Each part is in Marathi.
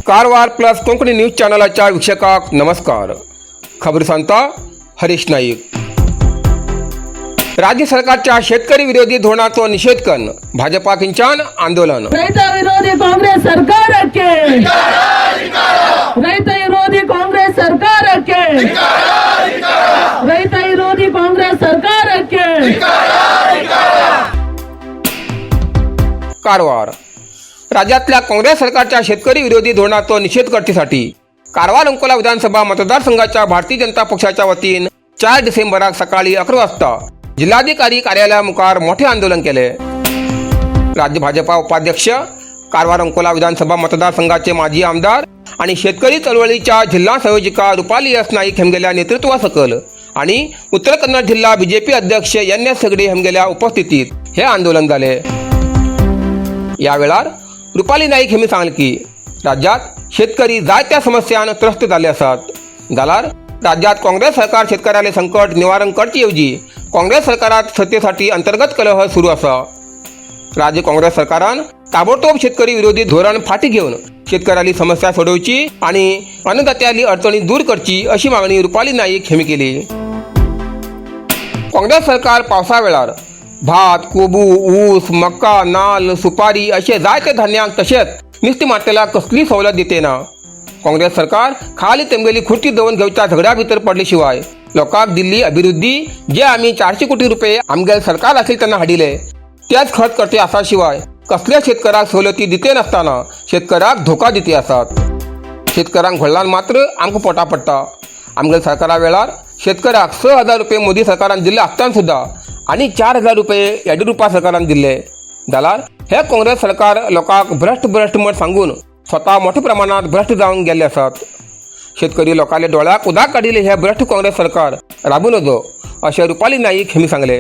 कारवार प्लस कोंकणी न्यूज चॅनलाच्या वीक्षकाक नमस्कार. खबर सांगता हरीश नाईक. राज्य सरकारच्या शेतकरी विरोधी धोरणाचो निषेध करून भाजपा ಕಿಂಚಾನ್ आंदोलन. ರೈತ ವಿರೋಧಿ ಕಾಂಗ್ರೆಸ್ ಸರ್ಕಾರಕ್ಕೆ ರೈತ ವಿರೋಧಿ ಕಾಂಗ್ರೆಸ್ ಸರ್ಕಾರಕ್ಕೆ ರೈತ ವಿರೋಧಿ ಕಾಂಗ್ರೆಸ್ ಸರ್ಕಾರಕ್ಕೆ कारवार. राज्यातल्या काँग्रेस सरकारच्या शेतकरी विरोधी धोरणाचा निषेध करण्यासाठी कारवार अंकोला विधानसभा मतदारसंघाच्या भारतीय जनता पक्षाच्या वतीन 4 डिसेंबराक सकाळी 11 वाजता जिल्हाधिकारी कार्यालयामुखार मोठे आंदोलन केले. राज्य भाजपा उपाध्यक्ष, कारवार अंकोला विधानसभा मतदारसंघाचे माजी आमदार आणि शेतकरी चळवळीच्या जिल्हा संयोजिका रुपाली एस नाईक हेमगेल्या नेतृत्वासकल आणि उत्तर कन्नड जिल्हा बीजेपी अध्यक्ष NS हेगडे हेमगेल्या उपस्थितीत हे आंदोलन झाले. यावेळार रुपाली नाईक हेमी सांगले की राज्यात शेतकरी जायत्या समस्यांन त्रस्त झाले असतात. जाल्यार राज्यात काँग्रेस सरकार शेतकऱ्याले संकट निवारण करचे ऐवजी काँग्रेस सरकारात सत्तेसाठी अंतर्गत कलह सुरू असा. राज्य काँग्रेस सरकारान ताबडतोब शेतकरी विरोधी धोरण फाटी घेऊन शेतकऱ्याली समस्या सोडवची आणि अन्नदात्याली अडचणी दूर करची अशी मागणी रुपाली नाईक हेमी केली. काँग्रेस सरकार पावसा वेळार भात, कोबू, ऊस, मक्का, नाल, सुपारी असे जायते धान्यांक तसेच निस्ती माट्याला कसली सवलत दिते ना. काँग्रेस सरकार खाली तेमगेली खुर्ची देऊन घेवच्या झगड्या भितर पडल्याशिवाय लोकांक दिल्ली अभिवृद्धी जे आम्ही 400 कोटी रुपये आमगेल सरकार असेल त्यांना हाडिले त्याच खर्च करते असा शिवाय कसल्या शेतकऱ्याक सवलती दिते नसताना शेतकऱ्याक धोका दिते असतात. शेतकऱ्यांक घडलान मात्र आमकां पोटा पडटा. आमगेल सरकारा वेळार शेतकऱ्याक 6,000 रुपये मोदी सरकारान दिले आसतना सुद्धा आणि 4,000 रुपये येडियुरप्पा सरकारान दिले. जाल्यार हे काँग्रेस सरकार लोकांक भ्रष्ट म्हण सांगून स्वतः मोठ्या प्रमाणात भ्रष्ट जावन गेले असतात. शेतकरी लोकांले डोळ्याक उदक काडिले हे भ्रष्ट काँग्रेस सरकार राबून नजो असे रुपाली नाईक हेमी सांगले.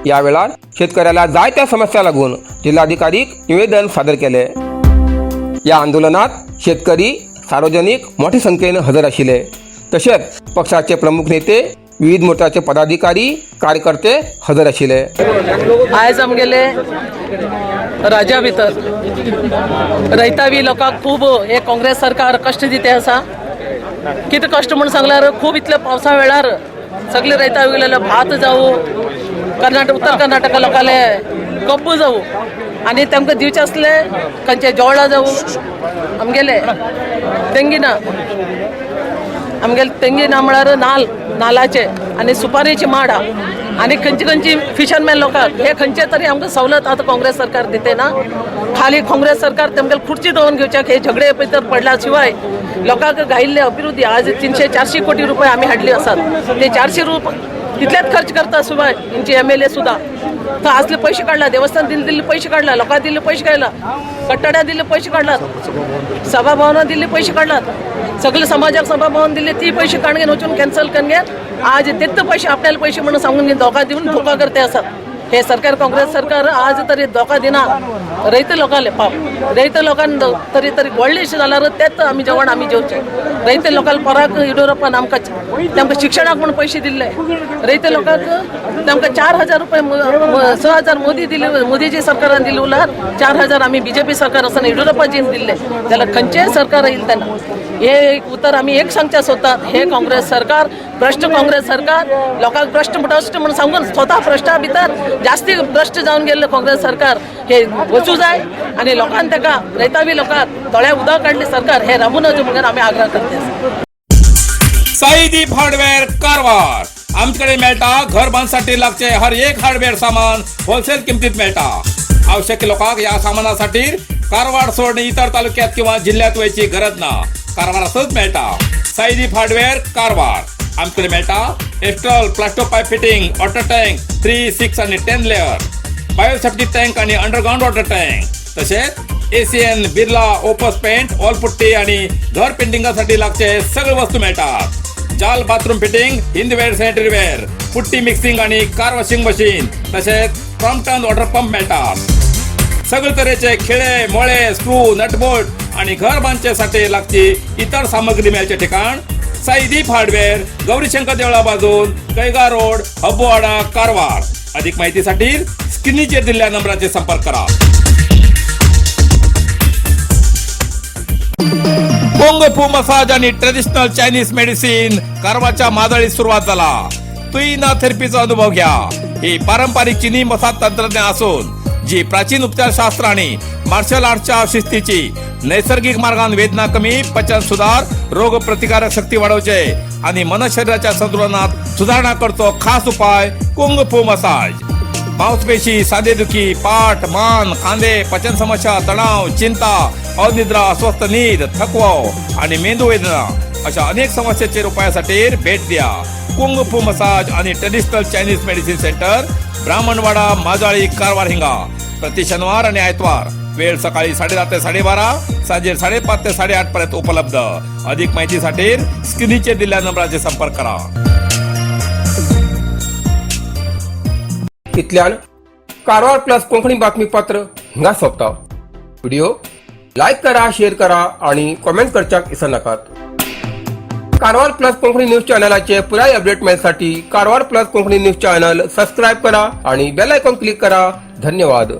या वेळार शेतकऱ्याला जायत्या समस्या लागून जिल्हाधिकारीक निवेदन सादर केले. या आंदोलनात शेतकरी सार्वजनिक मोठ्या संख्येने हजर आशिल्ले. तसेच पक्षाचे प्रमुख नेते, विविध मोर्चाचे पदाधिकारी, कार्यकर्ते हजर आशिल्ले. आज आमगेले राज्या भितर रैतावी लोकांक खूब हे काँग्रेस सरकार कष्ट दिते आसा. कितें कष्ट म्हणून सांगल्यार खूब इतले पावसा वेळार सगळे रैतावी गेलेले भात जावं, उत्तर कर्नाटका लोकांले कप्पू जावं आणि तांकां दिवचे आसले खंयचे जोळा जावं, आमगेले तेंगीना म्हळ्यार नालाचे आणि सुपारीची माडा आणि खंयची फिशरमॅन लोकांक हे खंयचे तरी आमकां सवलत आता काँग्रेस सरकार दिते ना. खाली काँग्रेस सरकार तेमगेल खुर्ची दवरून घेवच्याक हे झगडे भितर पडल्या शिवाय लोकांक गायिल्ले अभिवृद्धी आज 300-400 कोटी रुपये आमी हाडले आसात. ते 400 रुपये तितलेच खर्च करता शिवाय तेंचे MLA सुद्धा तर असले पैसे काढला, देवस्थान दिल्ले पैसे काढला, लोकांक दिल्ले पैसे काढला, कट्टाड्या दिल्ले पैसे काढलात, सभाभवनां दिल्ले पैसे काढलात, सगळे समाजाक सभाभवन दिले ती पैसे काढून वचून कॅन्सल करून आज तेच पैसे आपल्याला पैसे म्हणून सांगून धोका देऊन धोका करते असतात. हे सरकार काँग्रेस सरकार आज तरी धोका दिना रैत लोकांले. रैत लोकांक तरी व्हडलेशें जाल्यार तेच आमी जेवण आमी जेवचे. रैत लोकांक पराक येडियुरप्पान आमकां तांकां शिक्षणाक म्हूण पैसे दिल्ले. रैत लोकांक तांकां 4,000 रुपये 6,000 मोदी दिले, मोदीजी सरकारान दिले उरल्यार 4,000 आमी BJP सरकार आसतना येडियुरप्पाजीन दिल्ले. जाल्यार खंयचेय सरकार येईल तेन्ना हे एक उतर आमी एक सांगचे सोदतात. हे काँग्रेस सरकार भ्रष्ट काँग्रेस सरकार लोकांक भ्रष्ट म्हणून सांगून स्वता भ्रष्टा भितर जास्ती भ्रष्ट जावन गेल्ले काँग्रेस सरकार हे वचूं जाय आणि लोकांक ताका रैतावी लोकांक दोळ्या उदक काडले सरकार हे राबून नजो म्हणून आमी आग्रह करते. साईदीप हार्डवेअर कारवार. आमच्याकडे मेळटा घर बांधसाठी लागचे हर एक हार्डवेअर सामान होलसेल किमतीत मेळटा. आवश्यक लोकांक या सामानासाठी कारवार सोडून इतर तालुक्यात किंवा जिल्ह्यात वयची गरज ना. कारवारातच मेळटा. साईदीप हार्डवेअर कारवार. आमच्याकडे मेळटा astral plaster pipe fitting, water tank 3, 6 आणि 10 लेअर, बायोसेफ्टी टँक आणि अंडरग्राउंड वॉटर टँक, तसेच ACN, बिर्ला, ओपस पेंट, ऑलपुट्टी आणि घर पेंटिंगासाठी लागचे सगळे वस्तू मिळतात. जाल bathroom fitting, हिंदवेअर, sanitaryware, putty mixing आणि कार वॉशिंग मशीन, तसेच क्रॉम्प्टन वॉटर पंप मिळतात. सगळे तऱ्हेचे खिळे, मोळे, स्क्रू, नटबोल्ट आणि घर बांधण्यासाठी लागची इतर सामग्री मिळायचे ठिकाण साईदीप हार्डवेअर, गौरीशंकर देवळा बाजून, कैगा रोड, हब्बुवाडा, कारवार. अधिक माहितीसाठी स्क्रीनवर दिलेल्या नंबराचे संपर्क करा. कुंग फू मसाज आणि ट्रेडिशनल चायनीज मेडिसिन कारवारच्या मादळीत सुरुवात झाला. तुईना थेरपीचा अनुभव घ्या. ही पारंपरिक चीनी मसाज तंत्रज्ञान असून जी प्राचीन उपचारशास्त्र आणि मार्शल आर्टच्या शिस्तीची नैसर्गिक मार्गाने वेदना कमी, पचन सुधार, रोग प्रतिकारक शक्ती वाढवते आणि मन शरीराच्या संतुलनात सुधारणा करतो. खास उपाय कुंग फू मसाज. मांसपेशी, सांधेदुखी, पाठ, मान, खांदे, पचन समस्या, तणाव, चिंता, अनिद्रा, अस्वस्थ नींद, थकवा आणि मेंदू वेदना अशा अनेक समस्येचे उपायासाठी भेट द्या. कुंग फू मसाज आणि traditional Chinese medicine centre, Brahmanwada, Majali, Karwar हिंगा. प्रति शनिवार आणि आयतवार. वेळ सकाळी 10:30 ते 12:30, सांजे 5:30 ते 8:30 पर्यंत उपलब्ध. अधिक माहितीसाठी स्क्रीनचे दिलेल्या नंबराचे संपर्क करा. इथल्यान कारवार प्लस कोंकणी बातमीपत्र हिंगा सोंपता. व्हिडिओ लाईक करा, शेअर करा आणि कॉमेंट करच्याक विसरू नकात. कारवार प्लस कोंकणी न्यूज चॅनलाचे पुराय अपडेट मिळण्यासाठी Karwar plus Konkani news channel subscribe करा आणि बेल आयकॉन क्लिक करा. धन्यवाद.